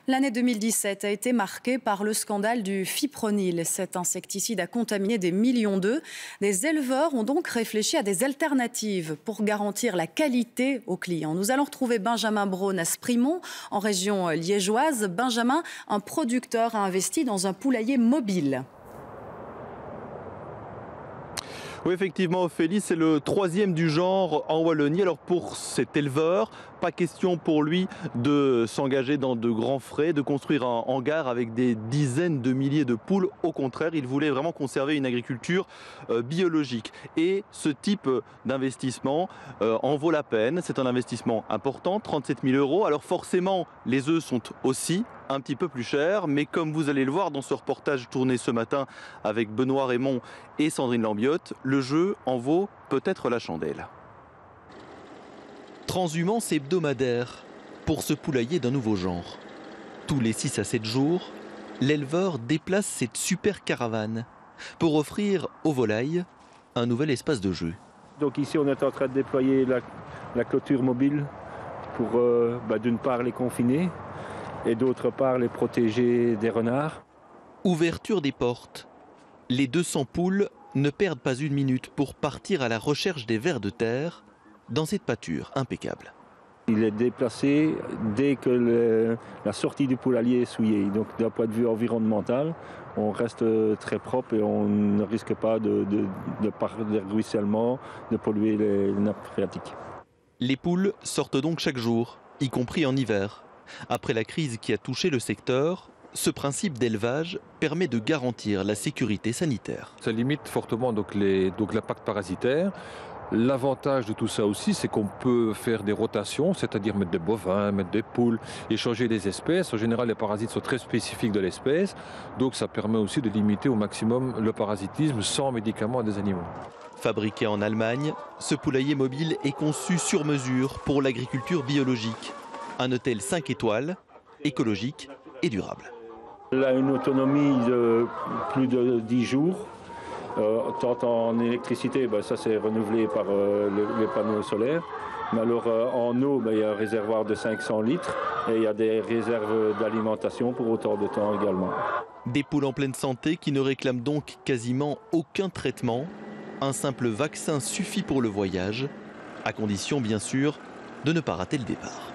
L'année 2017 a été marquée par le scandale du fipronil. Cet insecticide a contaminé des millions d'œufs. Des éleveurs ont donc réfléchi à des alternatives pour garantir la qualité aux clients. Nous allons retrouver Benjamin Braun à Sprimont, en région liégeoise. Benjamin, un producteur, a investi dans un poulailler mobile. Oui, effectivement, Ophélie, c'est le 3e du genre en Wallonie. Alors pour cet éleveur, pas question pour lui de s'engager dans de grands frais, de construire un hangar avec des dizaines de milliers de poules. Au contraire, il voulait vraiment conserver une agriculture biologique. Et ce type d'investissement en vaut la peine. C'est un investissement important, 37 000 €. Alors forcément, les œufs sont aussi un petit peu plus chers, mais comme vous allez le voir dans ce reportage tourné ce matin avec Benoît Raymond et Sandrine Lambiotte, le jeu en vaut peut-être la chandelle. Transhumance hebdomadaire pour ce poulailler d'un nouveau genre. Tous les 6 à 7 jours, l'éleveur déplace cette super caravane pour offrir aux volailles un nouvel espace de jeu. Donc ici on est en train de déployer la clôture mobile pour d'une part les confiner et d'autre part les protéger des renards. Ouverture des portes. Les 200 poules ne perdent pas une minute pour partir à la recherche des vers de terre dans cette pâture impeccable. Il est déplacé dès que la sortie du poulailler est souillée. Donc d'un point de vue environnemental, on reste très propre et on ne risque pas de ruissellement, de polluer les nappes phréatiques. Les poules sortent donc chaque jour, y compris en hiver. Après la crise qui a touché le secteur, ce principe d'élevage permet de garantir la sécurité sanitaire. Ça limite fortement donc l'impact parasitaire. L'avantage de tout ça aussi, c'est qu'on peut faire des rotations, c'est-à-dire mettre des bovins, mettre des poules, échanger des espèces. En général, les parasites sont très spécifiques de l'espèce, donc ça permet aussi de limiter au maximum le parasitisme sans médicaments à des animaux. Fabriqué en Allemagne, ce poulailler mobile est conçu sur mesure pour l'agriculture biologique. Un hôtel 5 étoiles, écologique et durable. Il a une autonomie de plus de 10 jours. Tant en électricité, ça c'est renouvelé par les panneaux solaires. Mais alors en eau, il y a un réservoir de 500 litres et il y a des réserves d'alimentation pour autant de temps également. Des poules en pleine santé qui ne réclament donc quasiment aucun traitement. Un simple vaccin suffit pour le voyage, à condition bien sûr de ne pas rater le départ.